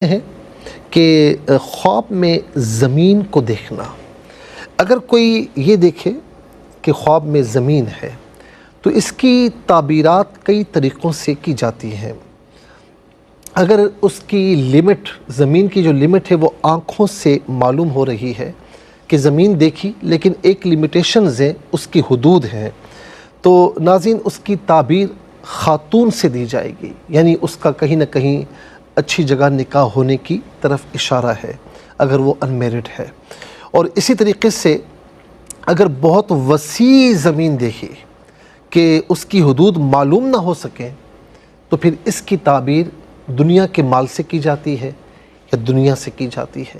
ہے کہ خواب میں زمین کو دیکھنا. اگر کوئی یہ دیکھے کہ خواب میں زمین ہے تو اس کی تعبیرات کئی طریقوں سے کی جاتی ہیں. اگر اس کی لمٹ، زمین کی جو لمٹ ہے وہ آنکھوں سے معلوم ہو رہی ہے کہ زمین دیکھی لیکن ایک لمیٹیشنز ہیں، اس کی حدود ہیں، تو ناظرین اس کی تعبیر خاتون سے دی جائے گی، یعنی اس کا کہیں نہ کہیں اچھی جگہ نکاح ہونے کی طرف اشارہ ہے اگر وہ انمیرڈ ہے. اور اسی طریقے سے اگر بہت وسیع زمین دیکھی کہ اس کی حدود معلوم نہ ہو سکیں تو پھر اس کی تعبیر دنیا کے مال سے کی جاتی ہے یا دنیا سے کی جاتی ہے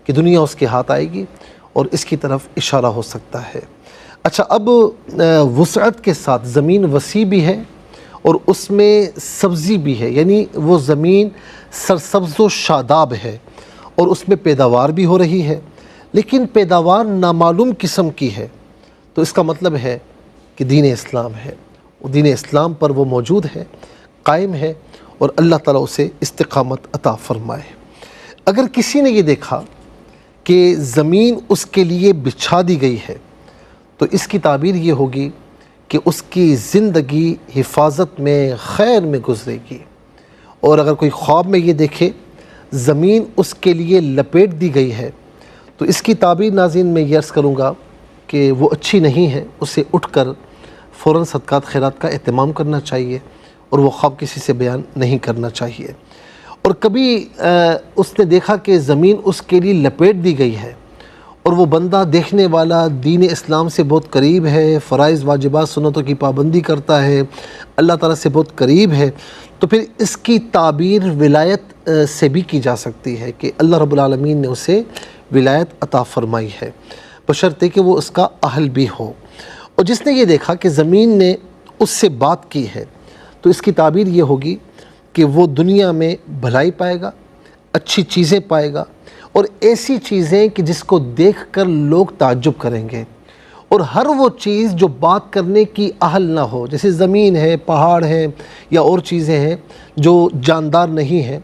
کہ دنیا اس کے ہاتھ آئے گی اور اس کی طرف اشارہ ہو سکتا ہے. اچھا، اب وسعت کے ساتھ زمین وسیع بھی ہے اور اس میں سبزی بھی ہے، یعنی وہ زمین سرسبز و شاداب ہے اور اس میں پیداوار بھی ہو رہی ہے، لیکن پیداوار نامعلوم قسم کی ہے، تو اس کا مطلب ہے کہ دین اسلام ہے، دین اسلام پر وہ موجود ہے، قائم ہے، اور اللہ تعالیٰ اسے استقامت عطا فرمائے. اگر کسی نے یہ دیکھا کہ زمین اس کے لیے بچھا دی گئی ہے تو اس کی تعبیر یہ ہوگی کہ اس کی زندگی حفاظت میں، خیر میں گزرے گی. اور اگر کوئی خواب میں یہ دیکھے زمین اس کے لیے لپیٹ دی گئی ہے تو اس کی تعبیر ناظرین میں یہ عرض کروں گا کہ وہ اچھی نہیں ہے، اسے اٹھ کر فوراً صدقات خیرات کا اہتمام کرنا چاہیے اور وہ خواب کسی سے بیان نہیں کرنا چاہیے. اور کبھی اس نے دیکھا کہ زمین اس کے لیے لپیٹ دی گئی ہے اور وہ بندہ دیکھنے والا دین اسلام سے بہت قریب ہے، فرائض واجبات سنتوں کی پابندی کرتا ہے، اللہ تعالیٰ سے بہت قریب ہے، تو پھر اس کی تعبیر ولایت سے بھی کی جا سکتی ہے کہ اللہ رب العالمین نے اسے ولایت عطا فرمائی ہے، بشرطے کہ وہ اس کا اہل بھی ہو. اور جس نے یہ دیکھا کہ زمین نے اس سے بات کی ہے تو اس کی تعبیر یہ ہوگی کہ وہ دنیا میں بھلائی پائے گا، اچھی چیزیں پائے گا، اور ایسی چیزیں کہ جس کو دیکھ کر لوگ تعجب کریں گے. اور ہر وہ چیز جو بات کرنے کی اہل نہ ہو، جیسے زمین ہے، پہاڑ ہیں، یا اور چیزیں ہیں جو جاندار نہیں ہیں،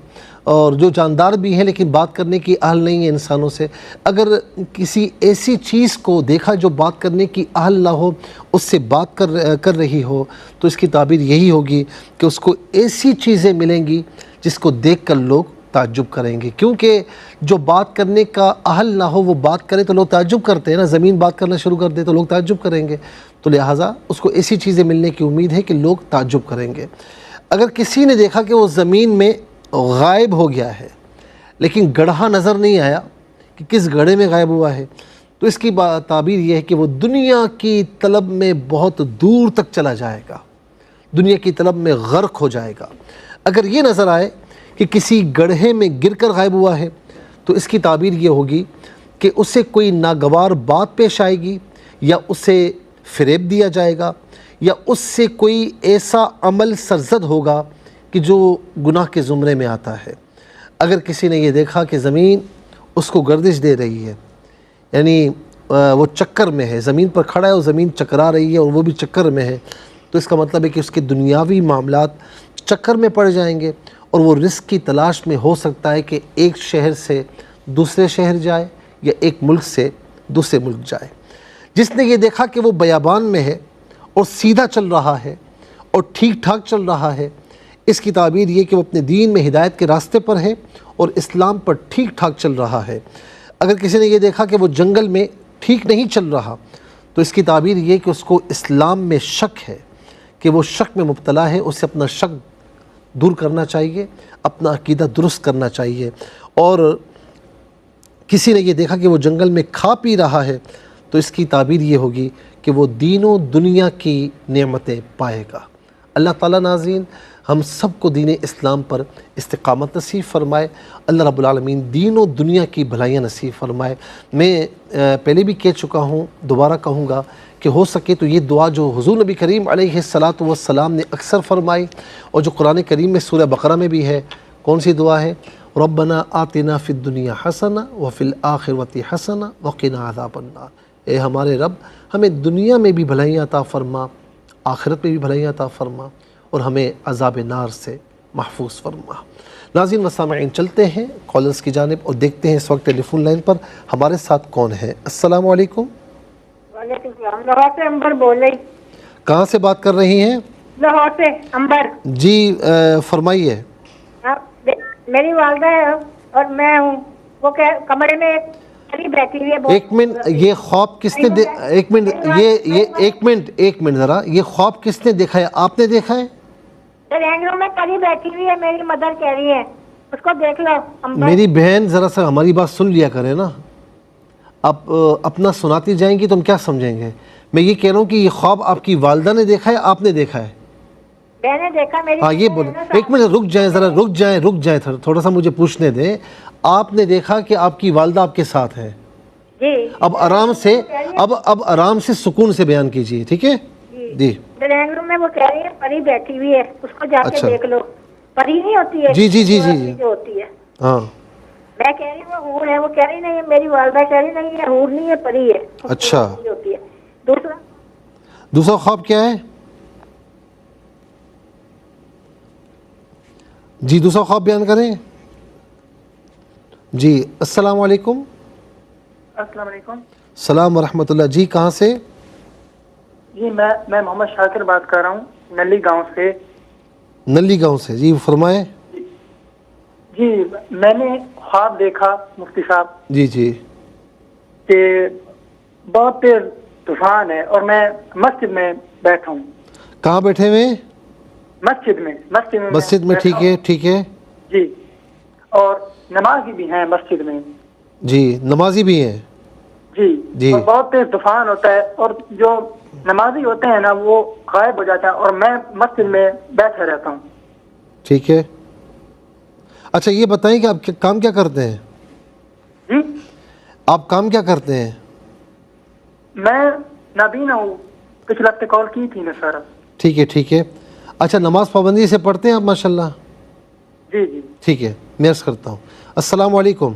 اور جو جاندار بھی ہیں لیکن بات کرنے کی اہل نہیں ہیں انسانوں سے، اگر کسی ایسی چیز کو دیکھا جو بات کرنے کی اہل نہ ہو، اس سے بات کر رہی ہو، تو اس کی تعبیر یہی ہوگی کہ اس کو ایسی چیزیں ملیں گی جس کو دیکھ کر لوگ تعجب کریں گے. کیونکہ جو بات کرنے کا اہل نہ ہو وہ بات کرے تو لوگ تعجب کرتے ہیں نا، زمین بات کرنا شروع کر دے تو لوگ تعجب کریں گے، تو لہٰذا اس کو ایسی چیزیں ملنے کی امید ہے کہ لوگ تعجب کریں گے. اگر کسی نے دیکھا کہ وہ زمین میں غائب ہو گیا ہے لیکن گڑھا نظر نہیں آیا کہ کس گڑھے میں غائب ہوا ہے، تو اس کی تعبیر یہ ہے کہ وہ دنیا کی طلب میں بہت دور تک چلا جائے گا، دنیا کی طلب میں غرق ہو جائے گا. اگر یہ نظر آئے کہ کسی گڑھے میں گر کر غائب ہوا ہے تو اس کی تعبیر یہ ہوگی کہ اسے کوئی ناگوار بات پیش آئے گی، یا اسے فریب دیا جائے گا، یا اس سے کوئی ایسا عمل سرزد ہوگا کہ جو گناہ کے زمرے میں آتا ہے. اگر کسی نے یہ دیکھا کہ زمین اس کو گردش دے رہی ہے، یعنی وہ چکر میں ہے، زمین پر کھڑا ہے اور زمین چکرا رہی ہے اور وہ بھی چکر میں ہے، تو اس کا مطلب ہے کہ اس کے دنیاوی معاملات چکر میں پڑ جائیں گے اور وہ رزق کی تلاش میں ہو سکتا ہے کہ ایک شہر سے دوسرے شہر جائے یا ایک ملک سے دوسرے ملک جائے. جس نے یہ دیکھا کہ وہ بیابان میں ہے اور سیدھا چل رہا ہے اور ٹھیک ٹھاک چل رہا ہے، اس کی تعبیر یہ کہ وہ اپنے دین میں ہدایت کے راستے پر ہے اور اسلام پر ٹھیک ٹھاک چل رہا ہے. اگر کسی نے یہ دیکھا کہ وہ جنگل میں ٹھیک نہیں چل رہا تو اس کی تعبیر یہ کہ اس کو اسلام میں شک ہے، کہ وہ شک میں مبتلا ہے، اسے اپنا شک دور کرنا چاہیے، اپنا عقیدہ درست کرنا چاہیے. اور کسی نے یہ دیکھا کہ وہ جنگل میں کھا پی رہا ہے تو اس کی تعبیر یہ ہوگی کہ وہ دین و دنیا کی نعمتیں پائے گا. اللہ تعالیٰ ناظرین ہم سب کو دین اسلام پر استقامت نصیب فرمائے، اللہ رب العالمین دین و دنیا کی بھلائیاں نصیب فرمائے. میں پہلے بھی کہہ چکا ہوں، دوبارہ کہوں گا کہ ہو سکے تو یہ دعا جو حضور نبی کریم علیہ الصلاۃ والسلام نے اکثر فرمائی اور جو قرآن کریم میں سورہ بقرہ میں بھی ہے، کون سی دعا ہے؟ ربنا آتنا فی الدنیا حسنہ وفی الآخرۃ حسنہ وقنا عذاب النار. اے ہمارے رب ہمیں دنیا میں بھی بھلائیاں عطا فرما، آخرت میں بھی بھلائیاں عطا فرما، اور ہمیں عذاب نار سے محفوظ فرما. ناظرین و سامعین، چلتے ہیں کالرز کی جانب اور دیکھتے ہیں اس وقت ٹیلی فون لائن پر ہمارے ساتھ کون ہے۔ السلام علیکم۔ وعلیکم السلام۔ لاہور سے امبر بول رہی۔ کہاں سے بات کر رہی ہیں؟ لاہور سے امبر جی فرمائیے۔ میری والدہ ہے اور میں ہوں، وہ کمرے میں پری بیٹھی ہوئی ہے۔ ایک منٹ، یہ خواب کس نے ایک منٹ ذرا، یہ خواب کس نے دیکھا ہے؟ آپ نے دیکھا ہے؟ ڈرائنگ روم میں پری بیٹھی ہوئی ہے، میری مدر کہہ رہی ہے اس کو دیکھ لو امبر۔ میری بہن ذرا سا ہماری بات سن لیا کرے نا، آپ اپنا سناتی جائیں گی تو ہم کیا سمجھیں گے؟ میں یہ کہہ رہا ہوں کہ یہ خواب آپ کی والدہ نے دیکھا ہے، آپ نے دیکھا ہے؟ میں نے دیکھا۔ میری ہاں یہ بولیں، ایک منٹ رک جائیں ذرا، رک جائیں تھوڑا سا مجھے پوچھنے دیں۔ آپ نے دیکھا کہ آپ کی والدہ آپ کے ساتھ ہے؟ جی۔ اب آرام سے سکون سے بیان کیجیے، ٹھیک ہے جی۔ ڈرائنگ روم میں وہ کہہ رہی ہے پری بیٹھی ہوئی ہے، اس کو جا کے اچھا، دیکھ لو۔ پری نہیں ہوتی ہے جی جو ہوتی ہے، ہاں میں کہہ رہی ہوں وہ حور ہے، وہ کہہ رہی نہیں ہے، میری والدہ کہہ رہی نہیں ہے حور نہیں ہے، پری ہے۔ اچھا، ہوتی ہے۔ دوسرا خواب کیا ہے؟ جی دوسرا خواب بیان کریں جی۔ السلام علیکم۔ السلام علیکم۔ السلام ورحمۃ اللہ۔ جی کہاں سے؟ جی میں محمد شاکر بات کر رہا ہوں، نلی گاؤں سے۔ نلی گاؤں سے، جی فرمائیں۔ جی میں نے خواب دیکھا مفتی صاحب جی کہ بہت تیز طوفان ہے اور میں مسجد میں بیٹھا ہوں۔ کہاں بیٹھے ہوئے؟ مسجد میں ٹھیک ہے جی، اور نمازی بھی ہیں مسجد میں۔ جی نمازی بھی ہیں جی۔ اور بہت تیز طوفان ہوتا ہے اور جو نمازی ہوتے ہیں نا وہ غائب ہو جاتا ہے اور میں مسجد میں بیٹھا رہتا ہوں۔ ٹھیک ہے، اچھا یہ بتائیں کہ آپ کام کیا کرتے ہیں؟ جی آپ کام کیا کرتے ہیں؟ میں نابینا ہوں، پچھلے ہفتے کال کی تھی نا سر۔ ٹھیک ہے، اچھا نماز پابندی سے پڑھتے ہیں آپ؟ ماشاءاللہ۔ جی ٹھیک ہے، میں عرض کرتا ہوں۔ السلام علیکم۔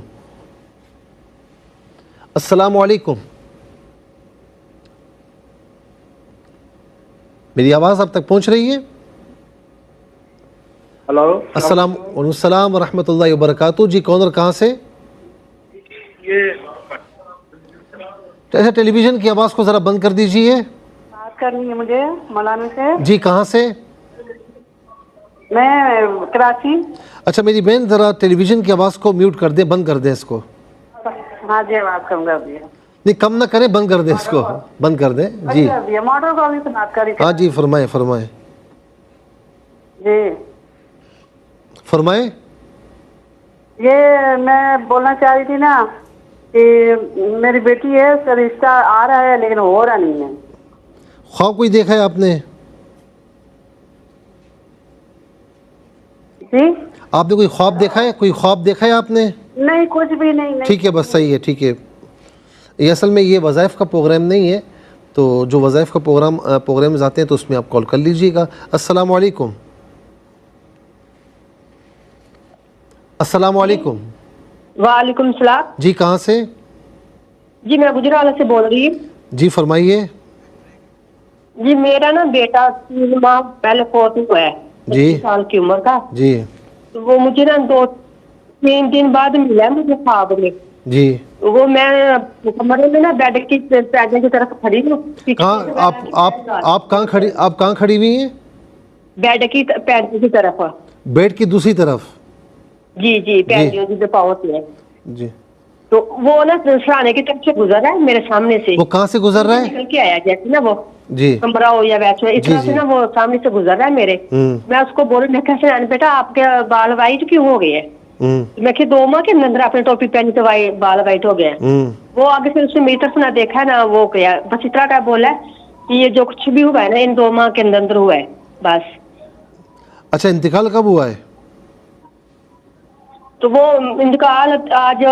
السلام علیکم، میری آواز آپ تک پہنچ رہی ہے؟ ہلو۔ السلام ورحمۃ اللہ وبرکاتہ۔ جی کون اور کہاں سے؟ ایسا ٹیلی ویژن کی آواز کو ذرا بند کر دیجئے۔ بات کرنی ہے مجھے مولانا سے۔ جی کہاں سے؟ میں کراچی۔ اچھا میری بہن ذرا ٹیلی ویژن کی آواز کو میوٹ کر دیں، بند کر دیں اس کو۔ ہاں جی آواز کم کر دیا۔ نہیں کم نہ کریں، بند کر دیں اس کو، بند کر دیں جی۔ موٹر کو بھی بات کری۔ ہاں جی فرمائیں جی فرمائیں۔ یہ میں بولنا چاہ رہی تھی نا کہ میری بیٹی ہے، رشتہ آ رہا ہے لیکن ہو رہا نہیں ہے۔ خواب کوئی دیکھا ہے آپ نے؟ جی آپ نے کوئی خواب دیکھا ہے آپ نے؟ نہیں کچھ بھی نہیں۔ ٹھیک ہے بس صحیح ہے، ٹھیک ہے۔ یہ اصل میں یہ وظائف کا پروگرام نہیں ہے، تو جو وظائف کا پروگرامز آتے ہیں تو اس میں آپ کال کر لیجئے گا۔ السلام علیکم۔ السلام علیکم۔ وعلیکم السلام۔ جی کہاں سے؟ جی میں گجرالہ سے بول رہی ہوں۔ جی فرمائیے۔ جی میرا نا بیٹا 3 ماہ پہلے فوت ہوا ہے، 25 سال کی عمر کا۔ جی وہ مجھے نا 2-3 دن بعد ملا مجھے خواب میں۔ جی وہ میں کمرے میں نا بیڈ کی پیڈ کی طرف کھڑی ہوں۔ آپ کہاں کھڑی ہوئی ہیں؟ بیڈ کی پیڈ کی طرف۔ بیڈ کی دوسری طرف؟ جی پیڈ جو پاؤں سے ہے جی۔ تو وہ نا سرانے کی طرف سے گزر رہا ہے میرے سامنے سے۔ وہ کہاں سے گزر رہا ہے؟ نکل کے آیا جیسے نا وہ جی کمرہ ہو یا ویسے اس طرح سے نا وہ سامنے سے گزر رہا ہے میرے۔ میں اس کو بولوں میں کیسے بیٹا آپ کے بال وائٹ کیوں ہو گئے ہیں؟ میں کہ 2 ماہ کے اندر اپنے ٹوپی پہنی تو بال وائٹ ہو گئے ہیں۔ وہ آگے سے اس نے میری طرف نہ دیکھا نہ وہ کیا، بس اتنا کا بولا کہ یہ جو کچھ بھی ہوا ہے نا ان 2 ماہ کے اندر ہوا ہے بس۔ اچھا انتقال کب ہوا ہے؟ تو وہ انتقال آج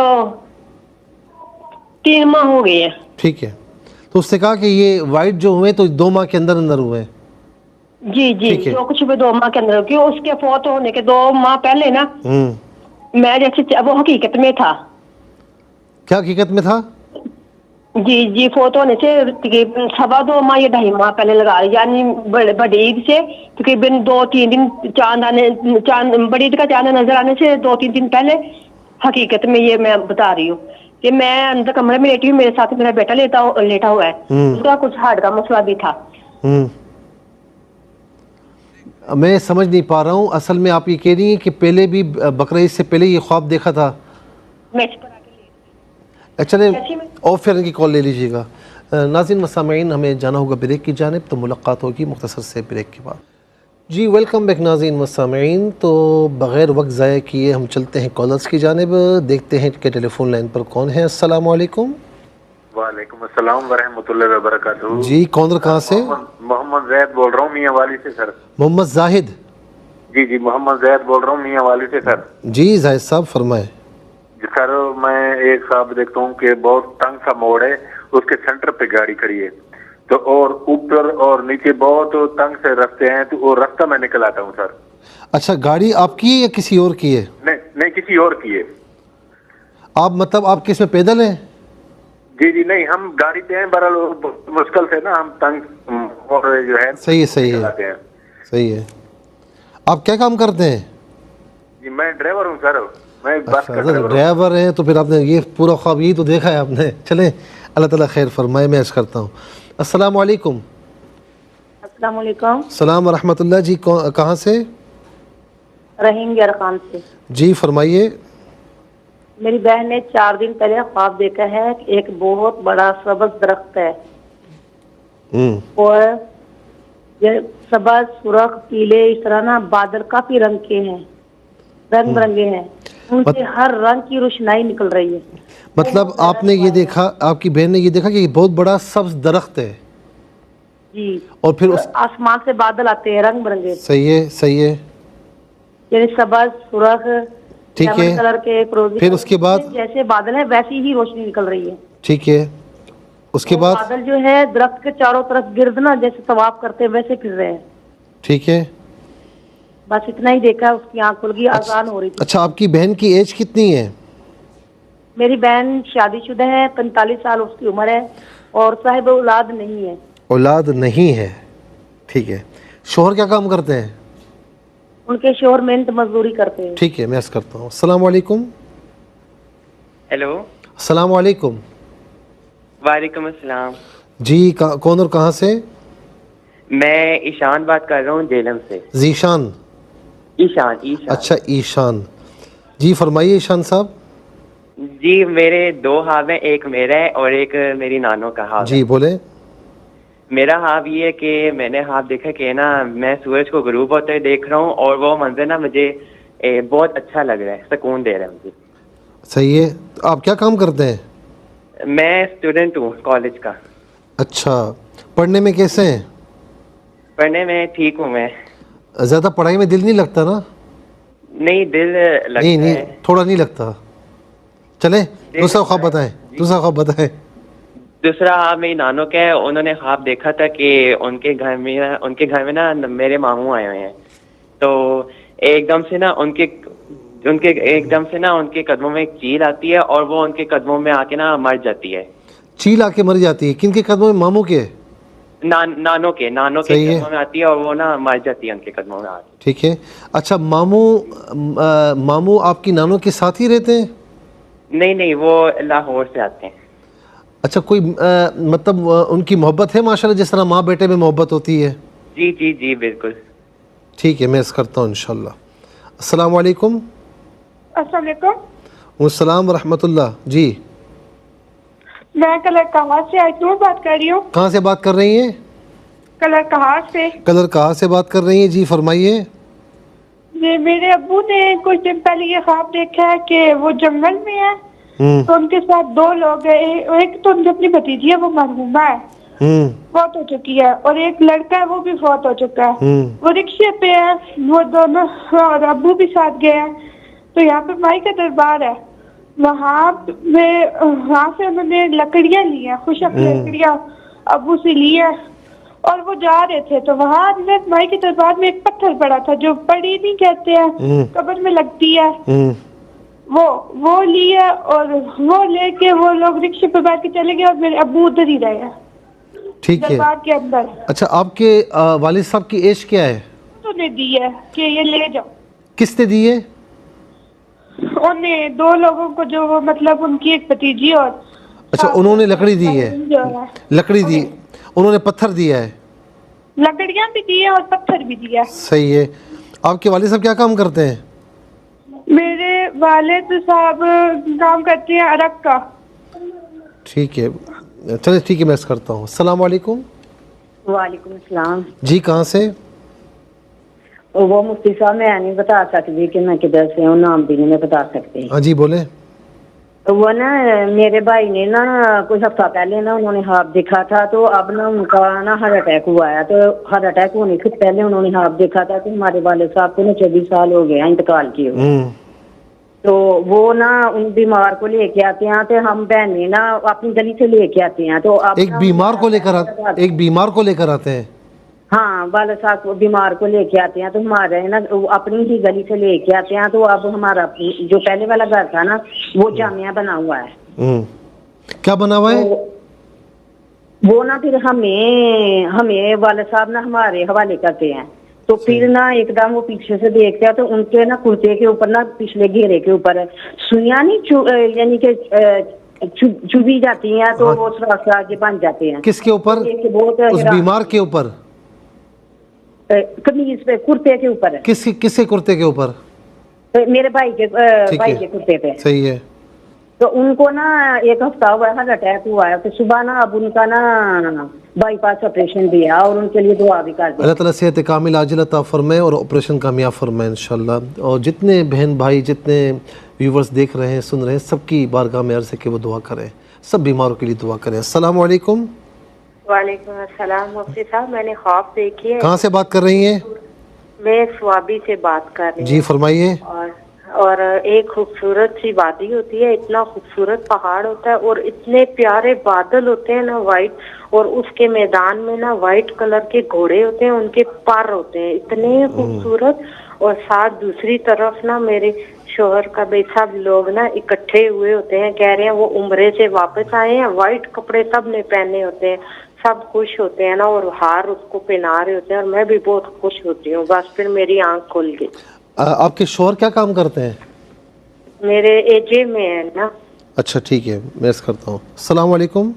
3 ماہ ہو گئے ہیں۔ ٹھیک ہے، تو اس نے کہا کہ یہ وائٹ جو ہوئے تو 2 ماہ کے اندر ہوئے؟ جی جو کچھ بھی 2 ماہ کے اندر، کیوں اس کے فوت ہونے کے 2 ماہ پہلے نا میں جیسے وہ حقیقت میں تھا۔ کیا حقیقت میں تھا؟ جی فوت ہونے سے تقریباً 2.25 ماہ یا 2.5 ماہ پہلے لگا رہی، یعنی بڑی عید سے تقریباً 2-3 دن چاند بڑی عید کا چاند نظر آنے سے 2-3 دن پہلے حقیقت میں یہ میں بتا رہی ہوں کہ میں اندر کمرے میں لیٹی ہوں، میرے ساتھ میرا بیٹا لیٹا ہوا ہے، اس کا کچھ ہارٹ کا مسئلہ بھی تھا۔ میں سمجھ نہیں پا رہا ہوں، اصل میں آپ یہ کہہ رہی ہیں کہ پہلے بھی بقرعید سے پہلے یہ خواب دیکھا تھا؟ چلیں اور پھر کی کال لے لیجیے گا۔ ناظرین و سامعین، ہمیں جانا ہوگا بریک کی جانب، تو ملاقات ہوگی مختصر سے بریک کے بعد۔ جی ویلکم بیک ناظرین و سامعین، تو بغیر وقت ضائع کیے ہم چلتے ہیں کالرز کی جانب، دیکھتے ہیں کہ ٹیلی فون لائن پر کون ہے۔ السلام علیکم۔ وعلیکم السلام ورحمۃ اللہ وبرکاتہ۔ جی کون کہاں سے؟ محمد زید بول رہا ہوں میاں والی سے سر۔ محمد زاہد؟ جی محمد زید بول رہا ہوں میاں والی سے سر۔ جی زاہد صاحب فرمائیں۔ جی سر، میں ایک صاحب دیکھتا ہوں کہ بہت تنگ سا موڑ ہے، اس کے سینٹر پہ گاڑی کھڑی ہے، تو اور اوپر اور نیچے بہت تنگ سے رستے ہیں، تو وہ رستہ میں نکل آتا ہوں سر۔ اچھا، گاڑی آپ کی ہے یا کسی اور کی ہے؟ نہیں کسی اور کی ہے۔ آپ مطلب آپ کس میں پیدل ہیں؟ جی نہیں، ہم گاڑی پہ ہیں، برحال مشکل سے نا ہم تنگ اور جو ہے صحیح ہے۔ آپ کیا کام کرتے ہیں؟ جی میں ڈرائیور ہوں سر، میں بس کا ڈرائیور ہیں، تو پھر آپ نے یہ پورا خواب یہ تو دیکھا ہے آپ نے۔ چلیں اللہ تعالیٰ خیر فرمائے، میں عرض کرتا ہوں۔ السلام علیکم۔ السلام علیکم۔ السلام ورحمۃ اللہ۔ جی کہاں سے؟ رحیم یارخان سے۔ جی فرمائیے۔ میری بہن نے 4 دن پہلے خواب دیکھا ہے کہ ایک بہت بڑا سبز درخت ہے، اور یہ سبز، سرخ، پیلے، اس طرح نا بادل کافی رنگ کے ہیں، رنگ برنگے ہیں، ان سے ہر رنگ کی روشنائی نکل رہی ہے۔ مطلب آپ نے یہ دیکھا، آپ کی بہن نے یہ دیکھا کہ یہ بہت بڑا سبز درخت ہے؟ جی، اور پھر آسمان سے بادل آتے ہیں رنگ برنگے۔ صحیح ہے، یعنی سبز، سرخ، ٹھیک ہے، کلر کے، پھر اس کے بعد جیسے بادل ہے ویسی ہی روشنی نکل رہی ہے۔ ٹھیک ہے، اس کے بعد بادل جو ہے درخت کے چاروں طرف گرد نا جیسے طواف کرتے ویسے پھر رہے ہیں۔ ٹھیک ہے، بس اتنا ہی دیکھا، اس کی آنکھ کھل گئی، اذان ہو رہی تھی۔ اچھا، آپ کی بہن کی ایج کتنی ہے؟ میری بہن شادی شدہ ہے، 45 سال اس کی عمر ہے، اور صاحب اولاد نہیں ہے۔ اولاد نہیں ہے، ٹھیک ہے۔ شوہر کیا کام کرتے ہیں؟ ان کے شوہر محنت مزدوری کرتے ہیں۔ ٹھیک ہے، میں عرض کرتا ہوں۔ السلام علیکم۔ ہیلو، السلام علیکم۔ وعلیکم السلام۔ جی کون اور کہاں سے؟ میں ایشان بات کر رہا ہوں جیلم سے۔ ذیشان؟ ایشان۔ اچھا ایشان، جی فرمائیے ایشان صاحب۔ جی میرے 2 خواب ہیں، ایک میرا ہے اور ایک میری نانوں کا خواب ہے۔ جی بولیں۔ میرا خواب یہ ہے کہ میں نے خواب دیکھا کہ نا میں سورج کو غروب ہوتے دیکھ رہا ہوں، اور وہ منظر نا مجھے بہت اچھا لگ رہا ہے، سکون دے رہا ہے مجھے۔ صحیح ہے، آپ کیا کام کرتے ہیں؟ میں اسٹوڈنٹ ہوں کالج کا۔ اچھا، پڑھنے میں کیسے ہیں؟ پڑھنے میں ٹھیک ہوں میں۔ زیادہ پڑھائی میں دل نہیں لگتا نا؟ نہیں، دل لگتا ہے۔ نہیں تھوڑا نہیں لگتا۔ چلیں دوسرا خواب بتائیں۔ دوسرا خواب میری نانوں کا ہے، انہوں نے خواب دیکھا تھا کہ ان کے گھر میں نا میرے ماموں آئے ہوئے ہیں، تو ایک دم سے نا ان کے قدموں میں ایک چیل آتی ہے، اور وہ ان کے قدموں میں آ کے نا مر جاتی ہے۔ چیل آ کے مر جاتی ہے؟ کن کے قدموں میں؟ ماموں کے؟ نانوں کے قدموں میں آتی ہے، اور وہ نا مر جاتی ہے ان کے قدموں میں آ کے۔ ٹھیک ہے۔ اچھا، ماموں آپ کی نانوں کے ساتھ ہی رہتے ہیں؟ نہیں، وہ لاہور سے آتے ہیں۔ اچھا، کوئی مطلب ان کی محبت ہے ماشاءاللہ، جس طرح ماں بیٹے میں محبت ہوتی ہے؟ جی بالکل۔ ٹھیک ہے، میں اس کرتا ہوں انشاءاللہ۔ السلام علیکم۔ السلام علیکم۔ السلام ورحمۃ اللہ۔ جی میں کلر کہاں سے آئیتوں بات کر رہی ہوں۔ کہاں سے بات کر رہی ہیں؟ کلر کہاں سے۔ کلر کہاں سے بات کر رہی ہیں؟ جی فرمائیے۔ جی میرے ابو نے کچھ دن پہلے یہ خواب دیکھا ہے کہ وہ جنگل میں ہے، تو ان کے ساتھ 2 لوگ ہیں، ایک تو ان کی اپنی بھتیجی ہے، وہ مرحومہ ہے، فوت ہو چکی ہے، اور ایک لڑکا ہے وہ بھی فوت ہو چکا ہے۔ وہ رکشے پہ ہے، وہ دونوں، اور ابو بھی ساتھ گئے ہیں۔ تو یہاں پہ مائی کا دربار ہے، وہاں سے انہوں نے لکڑیاں لی ہیں، خشک لکڑیاں ابو سے لی ہیں، اور وہ جا رہے تھے، تو وہاں مائی کے دربار میں ایک پتھر پڑا تھا، جو پڑی نہیں کہتے ہیں، قبر میں لگتی ہے، وہ لیا اور وہ لے کے وہ لوگ رکشے پہ بیٹھ کے چلے گئے اور میرے ابو ادھر ہی رہے. ٹھیک ہے. دربار کے اندر. اچھا آپ کے والد صاحب کی ایج کیا ہے؟ انہوں نے دی ہے کہ یہ لے جاؤ. کس نے دی ہے؟ انہیں 2 لوگوں کو جو وہ مطلب ان کی ایک بھتیجی اور. اچھا انہوں نے لکڑی دی ہے. لکڑی دی, انہوں نے پتھر دیا ہے. لکڑیاں بھی دی ہے اور پتھر بھی دیا. صحیح ہے. آپ کے والد صاحب کیا کام کرتے ہیں؟ میرے والد صاحب کام کرتے ہیں عرق کا. ٹھیک ہے چلے ٹھیک ہے میں اس کرتا ہوں. السلام علیکم. وعلیکم السلام. جی کہاں سے؟ وہ مفتی صاحب میں نہیں بتا سکتی کہ میں کدھر سے ہوں, نام بھی نہیں بتا سکتی. ہاں جی بولیں. وہ نا میرے بھائی نے نا کچھ ہفتہ پہلے نا انہوں نے خواب دیکھا تھا, تو اب نا ان کا نا ہارٹ اٹیک ہوا ہے. تو ہارٹ اٹیک ہونے سے پہلے انہوں نے خواب دیکھا تھا کہ ہمارے والد صاحب کو نا 24 سال ہو گئے انتقال کیے ہوئے. تو وہ نا ان بیمار کو لے کے آتے ہیں, تو ہم بہنیں نا اپنی گلی سے لے کے آتے ہیں. تو ایک بیمار کو لے کر آتے ہیں؟ ہاں والد صاحب کو بیمار کو لے کے آتے ہیں, تو ہمارے نا اپنی ہی گلی سے لے کے آتے ہیں. تو اب ہمارا جو پہلے والا گھر تھا نا وہ جامعہ بنا ہوا ہے. کیا بنا ہوا ہے؟ وہ نا پھر ہمیں والد صاحب نا ہمارے حوالے کرتے ہیں. تو پھر نا ایک دم وہ پیچھے سے دیکھتے ہیں, تو ان کے نا کرتے کے اوپر نا پچھلے گھیرے کے اوپر سوئیاں نہیں یعنی کہ چبھی جاتی ہیں, تو وہ آگے بن جاتے ہیں. کس کے اوپر؟ اس بیمار کے اوپر؟ قمیض پہ, کرتے کے اوپر. کس کے کرتے کے اوپر؟ میرے بھائی کے کرتے پہ. صحیح ہے. تو ان کو نا ایک ہفتہ ہوا ہے, ہارٹ اٹیک ہوا ہے. تو صبح نا اب ان کا نا بائی پاس آپریشن دیا اور ان کے لیے دعا بھی کر دی. اللہ تعالیٰ صحت کامل عاجلہ عطا فرمائے اور آپریشن کامیاب فرمائے انشاءاللہ. اور جتنے بہن بھائی جتنے ویورز دیکھ رہے ہیں سن رہے ہیں سب کی بارگاہ میں عرض ہے کہ وہ دعا کریں, سب بیماروں کے لیے دعا کریں. السلام علیکم. وعلیکم السلام. مفتی صاحب میں نے خواب دیکھی ہے. کہاں سے بات کر رہی ہیں؟ میں سوابی سے بات کر رہی ہوں. جی فرمائیے. اور ایک خوبصورت سی وادی ہوتی ہے, اتنا خوبصورت پہاڑ ہوتا ہے اور اتنے پیارے بادل ہوتے ہیں نا وائٹ, اور اس کے میدان میں نا وائٹ کلر کے گھوڑے ہوتے ہیں, ان کے پر ہوتے ہیں اتنے خوبصورت. اور ساتھ دوسری طرف نا میرے شوہر کا بھی سب لوگ نا اکٹھے ہوئے ہوتے ہیں, کہہ رہے ہیں وہ عمرے سے واپس آئے ہیں, وائٹ کپڑے سب نے پہنے ہوتے ہیں, سب خوش ہوتے ہیں نا, اور ہار اس کو پہنا رہے ہوتے ہیں, اور میں بھی بہت خوش ہوتی ہوں. بس پھر میری آنکھ کھل گئی. آپ کے شوہر کیا کام کرتے ہیں؟ میرے ایجے میں ہے نا. اچھا ٹھیک ہے میں اس کرتا ہوں. السلام علیکم.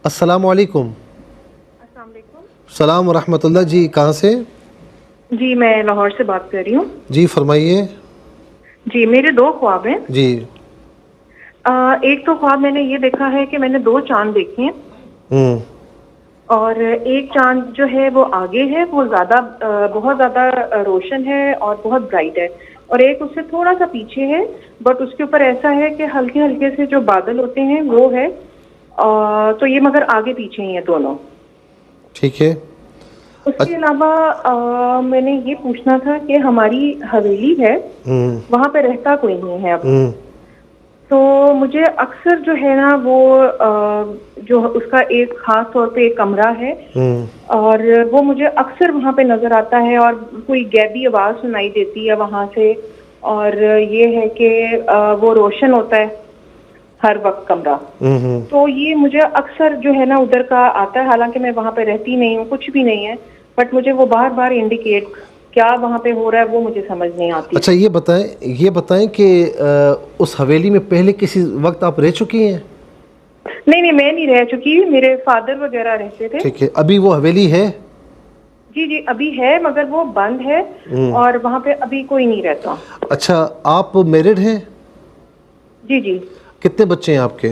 السلام علیکم. السلام علیکم. السلام ورحمۃ اللہ. جی کہاں سے؟ جی میں لاہور سے بات کر رہی ہوں. جی فرمائیے. جی میرے 2 خواب ہیں. جی. ایک تو خواب میں نے یہ دیکھا ہے کہ میں نے 2 چاند دیکھے ہیں, اور ایک چاند جو ہے وہ آگے ہے, وہ بہت زیادہ روشن ہے اور بہت برائٹ ہے, اور ایک اس سے تھوڑا سا پیچھے ہے, بٹ اس کے اوپر ایسا ہے کہ ہلکے ہلکے سے جو بادل ہوتے ہیں وہ ہے, تو یہ مگر آگے پیچھے ہی ہیں دونوں. ٹھیک ہے. اس کے علاوہ میں نے یہ پوچھنا تھا کہ ہماری حویلی ہے, وہاں پہ رہتا کوئی نہیں ہے اب, تو مجھے اکثر جو ہے نا وہ جو اس کا ایک خاص طور پہ ایک کمرہ ہے, اور وہ مجھے اکثر وہاں پہ نظر آتا ہے, اور کوئی غیبی آواز سنائی دیتی ہے وہاں سے, اور یہ ہے کہ وہ روشن ہوتا ہے ہر وقت کمرہ. تو یہ مجھے اکثر جو ہے نا ادھر کا آتا ہے, حالانکہ میں وہاں پہ رہتی نہیں ہوں, کچھ بھی نہیں ہے, بٹ مجھے وہ بار بار انڈیکیٹ کیا وہاں پہ ہو رہا ہے وہ مجھے سمجھ نہیں آتی. اچھا یہ بتائیں کہ اس حویلی میں پہلے کسی وقت آپ رہ چکی ہیں؟ نہیں میں نہیں رہ چکی, میرے فادر وغیرہ رہتے تھے. ٹھیک ہے. ابھی وہ حویلی ہے؟ جی ابھی ہے, مگر وہ بند ہے, اور وہاں پہ ابھی کوئی نہیں رہتا. اچھا آپ میرڈ ہیں؟ جی. کتنے بچے ہیں آپ کے؟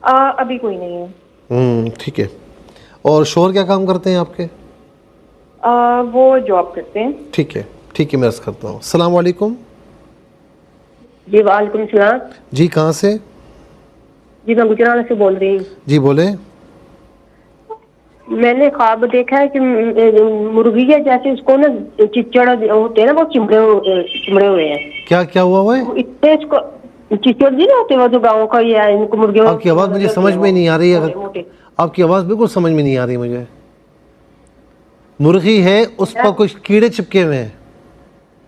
ابھی کوئی نہیں ہے. ٹھیک ہے. اور شوہر کیا کام کرتے ہیں آپ کے؟ وہ جاب کرتے ہیں. ٹھیک ہے میں عرض کرتا ہوں. السلام علیکم. جی وعلیکم السلام. جی کہاں سے؟ جی میں گجرانوالہ سے بول رہی ہوں. جی بولیں. میں نے خواب دیکھا ہے کہ مرغی ہے, جیسے اس کو نا چچڑ ہوتے ہیں نا, وہ چمڑے ہوئے ہیں. کیا ہوا ہے؟ اتنے اس کو چچڑ نہیں ہوتے وہ جو گاؤں کا, یہ ان کو مرغیوں. آپ کی آواز مجھے سمجھ میں نہیں آ رہی ہے, آپ کی آواز بالکل سمجھ میں نہیں آ رہی مجھے. مرغی ہے, اس پر کچھ کیڑے چپکے ہوئے ہیں.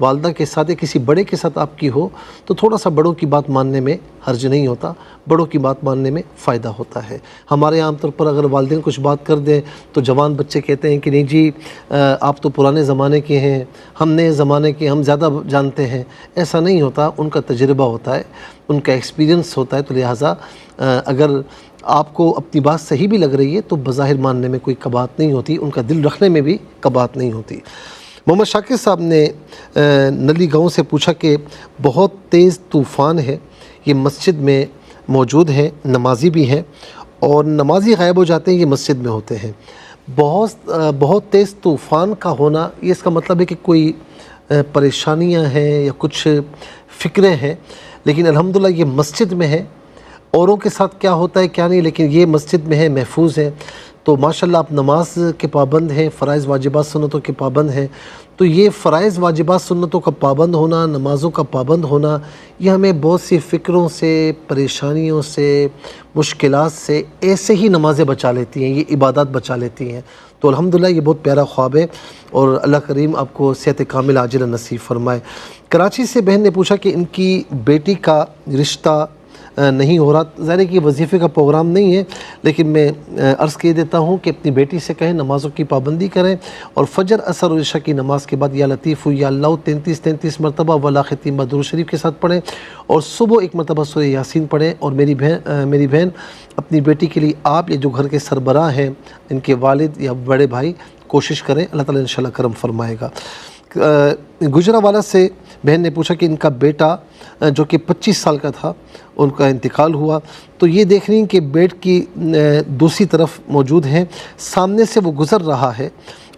والدہ کے ساتھ یا کسی بڑے کے ساتھ آپ کی ہو تو تھوڑا سا بڑوں کی بات ماننے میں حرج نہیں ہوتا، بڑوں کی بات ماننے میں فائدہ ہوتا ہے۔ ہمارے عام طور پر اگر والدین کچھ بات کر دیں تو جوان بچے کہتے ہیں کہ نہیں جی آپ تو پرانے زمانے کے ہیں، ہم نئے زمانے کے، ہم زیادہ جانتے ہیں۔ ایسا نہیں ہوتا، ان کا تجربہ ہوتا ہے، ان کا ایکسپیرینس ہوتا ہے، تو لہٰذا اگر آپ کو اپنی بات صحیح بھی لگ رہی ہے تو بظاہر ماننے میں کوئی کباہت نہیں ہوتی، ان کا دل رکھنے میں بھی کباہت نہیں ہوتی۔ محمد شاکر صاحب نے نلی گاؤں سے پوچھا کہ بہت تیز طوفان ہے، یہ مسجد میں موجود ہیں، نمازی بھی ہیں اور نمازی غائب ہو جاتے ہیں، یہ مسجد میں ہوتے ہیں۔ بہت تیز طوفان کا ہونا یہ اس کا مطلب ہے کہ کوئی پریشانیاں ہیں یا کچھ فکریں ہیں، لیکن الحمدللہ یہ مسجد میں ہے۔ اوروں کے ساتھ کیا ہوتا ہے کیا نہیں، لیکن یہ مسجد میں ہے، محفوظ ہے، تو ماشاءاللہ آپ نماز کے پابند ہیں، فرائض واجبات سنتوں کے پابند ہیں۔ تو یہ فرائض واجبات سنتوں کا پابند ہونا، نمازوں کا پابند ہونا، یہ ہمیں بہت سی فکروں سے، پریشانیوں سے، مشکلات سے ایسے ہی نمازیں بچا لیتی ہیں، یہ عبادات بچا لیتی ہیں۔ تو الحمدللہ یہ بہت پیارا خواب ہے اور اللہ کریم آپ کو صحت کامل عاجلہ نصیب فرمائے۔ کراچی سے بہن نے پوچھا کہ ان کی بیٹی کا رشتہ نہیں ہو رہا، ظاہر ہے کہ وظیفے کا پروگرام نہیں ہے، لیکن میں عرض کر دیتا ہوں کہ اپنی بیٹی سے کہیں نمازوں کی پابندی کریں اور فجر، عصر اور عشاء کی نماز کے بعد یا لطیف یا اللہ 33 مرتبہ ولا ختیمہ درود شریف کے ساتھ پڑھیں اور صبح ایک مرتبہ سورہ یاسین پڑھیں۔ اور میری بہن اپنی بیٹی کے لیے آپ یا جو گھر کے سربراہ ہیں، ان کے والد یا بڑے بھائی کوشش کریں، اللہ تعالیٰ انشاءاللہ کرم فرمائے گا۔ گجرانوالہ سے بہن نے پوچھا کہ ان کا بیٹا جو کہ 25 سال کا تھا، ان کا انتقال ہوا، تو یہ دیکھ رہی ہیں کہ بیڈ کی دوسری طرف موجود ہیں، سامنے سے وہ گزر رہا ہے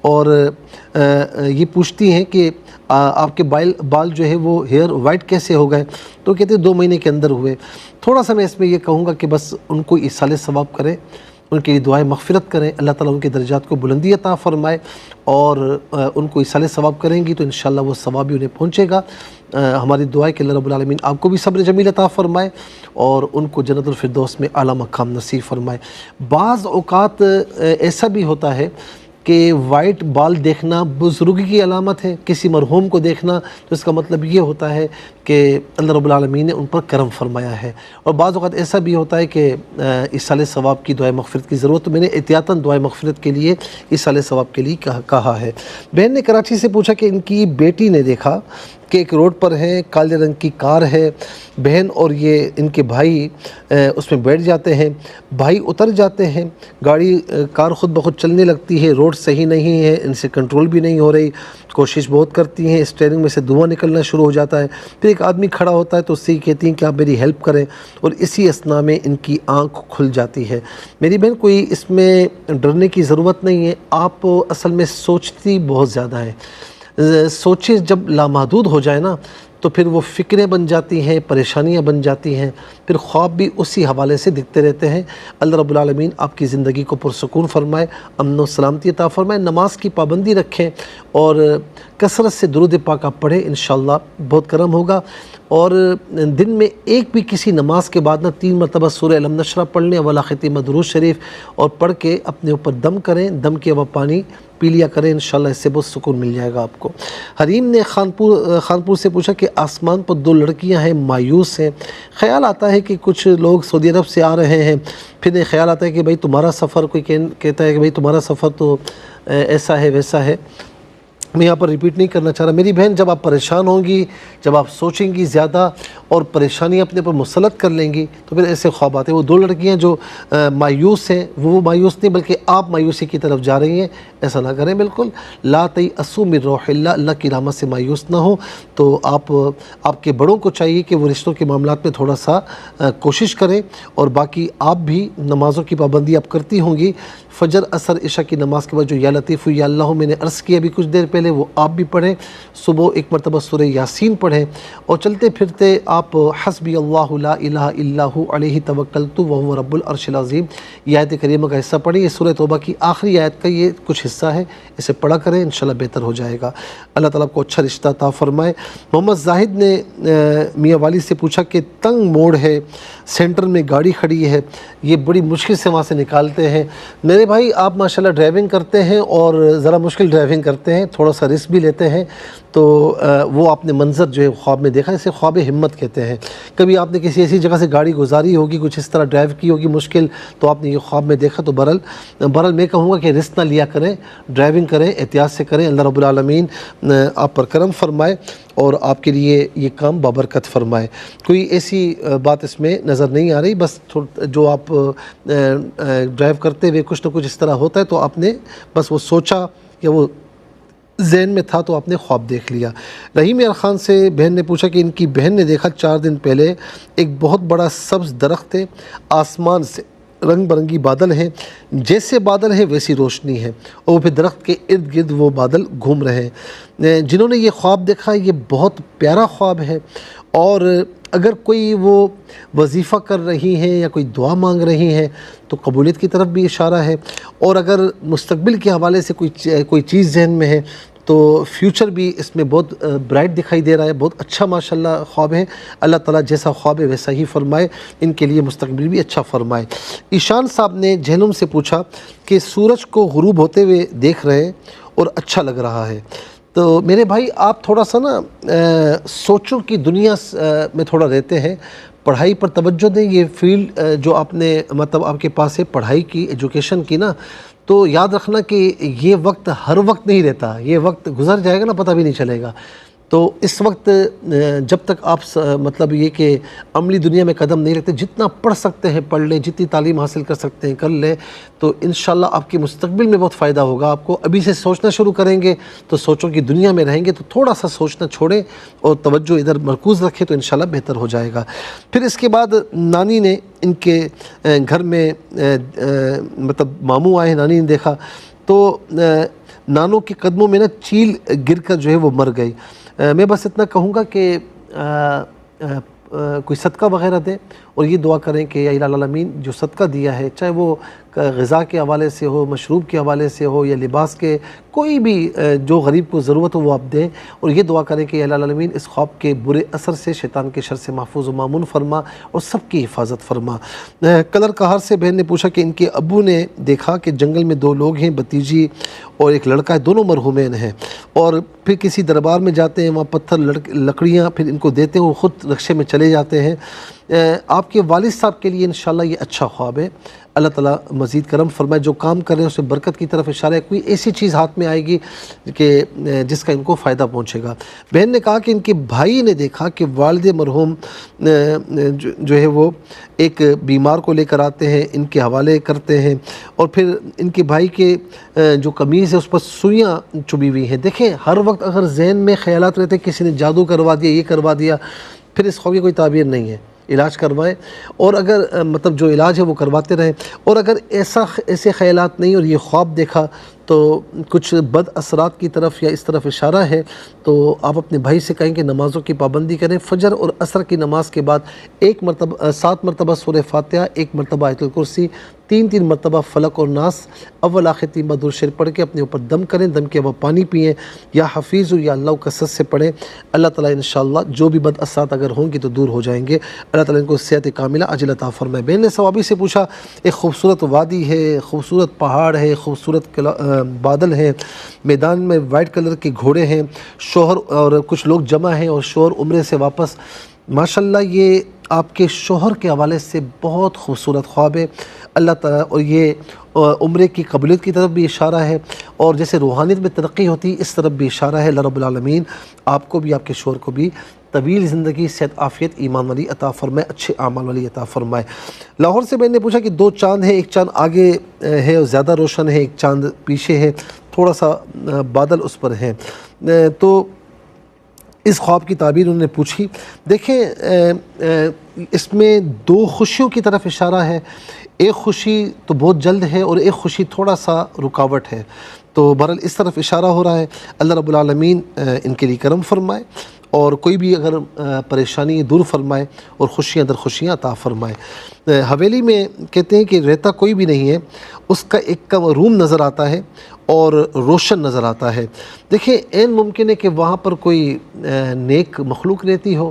اور یہ پوچھتی ہیں کہ آپ کے بال جو ہے وہ ہیئر وائٹ کیسے ہو گئے؟ تو کہتے ہیں 2 مہینے کے اندر ہوئے۔ تھوڑا سا میں اس میں یہ کہوں گا کہ بس ان کو ایصال ثواب کریں، ان کے لیے دعائیں مغفرت کریں، اللہ تعالیٰ ان کے درجات کو بلندی عطا فرمائے، اور ان کو ایصال ثواب کریں گی تو انشاءاللہ وہ ثواب بھی انہیں پہنچے گا۔ ہماری دعا ہے کہ اللہ رب العالمین آپ کو بھی صبر جمیل عطا فرمائے اور ان کو جنت الفردوس میں اعلیٰ مقام نصیب فرمائے۔ بعض اوقات ایسا بھی ہوتا ہے کہ وائٹ بال دیکھنا بزرگی کی علامت ہے، کسی مرحوم کو دیکھنا تو اس کا مطلب یہ ہوتا ہے کہ اللہ رب العالمین نے ان پر کرم فرمایا ہے۔ اور بعض اوقات ایسا بھی ہوتا ہے کہ ایصال ثواب کی دعائے مغفرت کی ضرورت، تو میں نے احتیاطاً دعائے مغفرت کے لیے ایصال ثواب کے لیے کہا ہے۔ بہن نے کراچی سے پوچھا کہ ان کی بیٹی نے دیکھا کہ ایک روڈ پر ہے، کالے رنگ کی کار ہے، بہن اور یہ ان کے بھائی اس میں بیٹھ جاتے ہیں، بھائی اتر جاتے ہیں، کار خود بخود چلنے لگتی ہے، روڈ صحیح نہیں ہے، ان سے کنٹرول بھی نہیں ہو رہی، کوشش بہت کرتی ہیں، اسٹیئرنگ میں سے دھواں نکلنا شروع ہو جاتا ہے، پھر ایک آدمی کھڑا ہوتا ہے تو اس سے کہتی ہیں کہ آپ میری ہیلپ کریں، اور اسی اثناء میں ان کی آنکھ کھل جاتی ہے۔ میری بہن کوئی اس میں ڈرنے کی ضرورت نہیں ہے، آپ اصل میں سوچتی بہت زیادہ ہیں، سوچیں جب لامحدود ہو جائے نا تو پھر وہ فکریں بن جاتی ہیں، پریشانیاں بن جاتی ہیں، پھر خواب بھی اسی حوالے سے دکھتے رہتے ہیں۔ اللہ رب العالمین آپ کی زندگی کو پرسکون فرمائے، امن و سلامتی عطا فرمائے، نماز کی پابندی رکھیں اور کثرت سے درود پاک آپ پڑھیں، انشاءاللہ بہت کرم ہوگا۔ اور دن میں ایک بھی کسی نماز کے بعد 3 مرتبہ سورہ الم نشرہ پڑھ لیں، ولا ختیمہ درود شریف، اور پڑھ کے اپنے اوپر دم کریں، دم کے وہ پانی پی لیا کریں، انشاءاللہ اس سے بہت سکون مل جائے گا آپ کو۔ حریم نے خانپور سے پوچھا کہ آسمان پر 2 لڑکیاں ہیں، مایوس ہیں، خیال آتا ہے کہ کچھ لوگ سعودی عرب سے آ رہے ہیں، پھر خیال آتا ہے کہ بھائی تمہارا سفر، کوئی کہتا ہے کہ بھائی تمہارا سفر تو ایسا ہے ویسا ہے۔ میں یہاں پر ریپیٹ نہیں کرنا چاہ رہا۔ میری بہن جب آپ پریشان ہوں گی، جب آپ سوچیں گی زیادہ اور پریشانیاں اپنے پر مسلط کر لیں گی تو پھر ایسے خواب آتے ہیں۔ وہ 2 لڑکیاں جو مایوس ہیں، وہ مایوس نہیں بلکہ آپ مایوسی کی طرف جا رہی ہیں، ایسا نہ کریں بالکل۔ لا تیأسوا من روح اللہ، اللہ کی رحمت سے مایوس نہ ہو۔ تو آپ کے بڑوں کو چاہیے کہ وہ رشتوں کے معاملات میں تھوڑا سا کوشش کریں، اور باقی آپ بھی نمازوں کی پابندی آپ کرتی ہوں گی۔ فجر، عصر، عشاء کی نماز کے بعد جو یا لطیف یا اللہ میں نے عرض کیا ابھی کچھ دیر پہلے، وہ آپ بھی پڑھیں، صبح ایک مرتبہ سورہ یاسین پڑھیں، اور چلتے پھرتے آپ حسبی اللہ لا الہ الا ہو علیہ توکلت وہو رب العرش العظیم، یہ آیت کریمہ کا حصہ پڑھیں۔ یہ سورہ توبہ کی آخری آیت کا یہ کچھ حصہ ہے، اسے پڑھا کریں، انشاءاللہ بہتر ہو جائے گا۔ اللہ تعالیٰ کو اچھا رشتہ عطا فرمائے۔ محمد زاہد نے میاں والی سے پوچھا کہ تنگ موڑ ہے، سینٹر میں گاڑی کھڑی ہے، یہ بڑی مشکل سے وہاں سے نکالتے ہیں، میرے میرے بھائی آپ ماشاءاللہ ڈرائیونگ کرتے ہیں اور ذرا مشکل ڈرائیونگ کرتے ہیں، تھوڑا سا رسک بھی لیتے ہیں، تو وہ آپ نے منظر جو ہے خواب میں دیکھا، اسے خواب ہمت کہتے ہیں۔ کبھی آپ نے کسی ایسی جگہ سے گاڑی گزاری ہوگی، کچھ اس طرح ڈرائیو کی ہوگی مشکل، تو آپ نے یہ خواب میں دیکھا، تو بہرحال میں کہوں گا کہ رسک نہ لیا کریں، ڈرائیونگ کریں، احتیاط سے کریں، اللہ رب العالمین آپ پر کرم فرمائے اور آپ کے لیے یہ کام بابرکت فرمائے۔ کوئی ایسی بات اس میں نظر نہیں آ رہی، بس جو آپ ڈرائیو کرتے ہوئے کچھ نہ کچھ اس طرح ہوتا ہے تو آپ نے بس وہ سوچا یا وہ ذہن میں تھا تو آپ نے خواب دیکھ لیا۔ رحیم یار خان سے بہن نے پوچھا کہ ان کی بہن نے دیکھا 4 دن پہلے ایک بہت بڑا سبز درخت ہے، آسمان سے رنگ برنگی بادل ہیں، جیسے بادل ہیں ویسی روشنی ہے، اور پھر درخت کے ارد گرد وہ بادل گھوم رہے ہیں۔ جنہوں نے یہ خواب دیکھا یہ بہت پیارا خواب ہے، اور اگر کوئی وہ وظیفہ کر رہی ہیں یا کوئی دعا مانگ رہی ہیں تو قبولیت کی طرف بھی اشارہ ہے، اور اگر مستقبل کے حوالے سے کوئی چیز ذہن میں ہے تو فیوچر بھی اس میں بہت برائٹ دکھائی دے رہا ہے، بہت اچھا ماشاءاللہ خواب ہے۔ اللہ تعالیٰ جیسا خواب ہے ویسا ہی فرمائے، ان کے لیے مستقبل بھی اچھا فرمائے۔ ایشان صاحب نے جہلم سے پوچھا کہ سورج کو غروب ہوتے ہوئے دیکھ رہے ہیں اور اچھا لگ رہا ہے، تو میرے بھائی آپ تھوڑا سا نا سوچوں کی دنیا میں تھوڑا رہتے ہیں، پڑھائی پر توجہ دیں۔ یہ فیلڈ جو آپ نے مطلب آپ کے پاس ہے پڑھائی کی، ایجوکیشن کی نا، تو یاد رکھنا کہ یہ وقت ہر وقت نہیں رہتا، یہ وقت گزر جائے گا نا، پتہ بھی نہیں چلے گا۔ تو اس وقت جب تک آپ مطلب یہ کہ عملی دنیا میں قدم نہیں رکھتے، جتنا پڑھ سکتے ہیں پڑھ لیں، جتنی تعلیم حاصل کر سکتے ہیں کر لیں، تو انشاءاللہ آپ کے مستقبل میں بہت فائدہ ہوگا۔ آپ کو ابھی سے سوچنا شروع کریں گے تو سوچوں کی دنیا میں رہیں گے، تو تھوڑا سا سوچنا چھوڑیں اور توجہ ادھر مرکوز رکھیں تو انشاءاللہ بہتر ہو جائے گا۔ پھر اس کے بعد نانی نے ان کے گھر میں مطلب ماموں آئے، نانی نے دیکھا تو نانوں کے قدموں میں نا چیل گر کر جو ہے وہ مر گئی۔ میں بس اتنا کہوں گا کہ کوئی صدقہ وغیرہ دیں اور یہ دعا کریں کہ یا الہ العالمین جو صدقہ دیا ہے، چاہے وہ غذا کے حوالے سے ہو، مشروب کے حوالے سے ہو یا لباس کے، کوئی بھی جو غریب کو ضرورت ہو وہ آپ دیں، اور یہ دعا کریں کہ یا الہ العالمین اس خواب کے برے اثر سے، شیطان کے شر سے محفوظ و مامون فرما اور سب کی حفاظت فرما۔ کلر کہار سے بہن نے پوچھا کہ ان کے ابو نے دیکھا کہ جنگل میں 2 لوگ ہیں، بھتیجی اور ایک لڑکا ہے، دونوں مرحومین ہیں، اور پھر کسی دربار میں جاتے ہیں، وہاں پتھر لکڑیاں پھر ان کو دیتے ہیں، وہ خود رکشے میں چلے جاتے ہیں۔ آپ کے والد صاحب کے لیے انشاءاللہ یہ اچھا خواب ہے، اللہ تعالیٰ مزید کرم فرمائے، جو کام کر رہے ہیں اس میں برکت کی طرف اشارہ ہے، کوئی ایسی چیز ہاتھ میں آئے گی کہ جس کا ان کو فائدہ پہنچے گا۔ بہن نے کہا کہ ان کے بھائی نے دیکھا کہ والد مرحوم جو ہے وہ ایک بیمار کو لے کر آتے ہیں، ان کے حوالے کرتے ہیں، اور پھر ان کے بھائی کے جو قمیض ہے اس پر سوئیاں چبھی ہوئی ہیں۔ دیکھیں ہر وقت اگر ذہن میں خیالات رہتے ہیں کسی نے جادو کروا دیا، یہ کروا دیا، پھر اس خواب کی کوئی تعبیر نہیں ہے، علاج کروائیں، اور اگر مطلب جو علاج ہے وہ کرواتے رہیں، اور اگر ایسے خیالات نہیں اور یہ خواب دیکھا تو کچھ بد اثرات کی طرف یا اس طرف اشارہ ہے، تو آپ اپنے بھائی سے کہیں کہ نمازوں کی پابندی کریں، فجر اور عصر کی نماز کے بعد 7 مرتبہ سورہ فاتحہ، 1 مرتبہ آیت الکرسی، 3 مرتبہ فلق اور ناس، اول آخر 3 بار درود شریف پڑھ کے اپنے اوپر دم کریں، دم کے بعد پانی پئیں، یا حفیظ یا اللہ کثرت سے پڑھیں۔ اللہ تعالیٰ انشاءاللہ جو بھی بد اثرات اگر ہوں گے تو دور ہو جائیں گے، اللہ تعالیٰ ان کو صحت کاملہ عاجل عطا فرمائے۔ بہن نے ثوابی سے پوچھا، ایک خوبصورت وادی ہے، خوبصورت پہاڑ ہے، خوبصورت بادل ہیں، میدان میں وائٹ کلر کے گھوڑے ہیں، شوہر اور کچھ لوگ جمع ہیں، اور شوہر عمرے سے واپس، ماشاءاللہ یہ آپ کے شوہر کے حوالے سے بہت خوبصورت خواب ہے اللہ تعالیٰ، اور یہ عمرے کی قبولیت کی طرف بھی اشارہ ہے، اور جیسے روحانیت میں ترقی ہوتی اس طرف بھی اشارہ ہے۔ اللہ رب العالمین آپ کو بھی آپ کے شوہر کو بھی طویل زندگی، صحت، عافیت، ایمان والی عطا فرمائے، اچھے اعمال والی عطا فرمائے۔ لاہور سے میں نے پوچھا کہ 2 چاند ہیں، ایک چاند آگے ہے اور زیادہ روشن ہے، ایک چاند پیچھے ہے، تھوڑا سا بادل اس پر ہیں، تو اس خواب کی تعبیر انہوں نے پوچھی۔ دیکھیں اس میں 2 خوشیوں کی طرف اشارہ ہے، ایک خوشی تو بہت جلد ہے اور ایک خوشی تھوڑا سا رکاوٹ ہے، تو بہرحال اس طرف اشارہ ہو رہا ہے۔ اللہ رب العالمین ان کے لیے کرم فرمائے اور کوئی بھی اگر پریشانی دور فرمائے اور خوشیاں در خوشیاں عطا فرمائے۔ حویلی میں کہتے ہیں کہ رہتا کوئی بھی نہیں ہے، اس کا ایک روم نظر آتا ہے اور روشن نظر آتا ہے۔ دیکھیں عین ممکن ہے کہ وہاں پر کوئی نیک مخلوق رہتی ہو،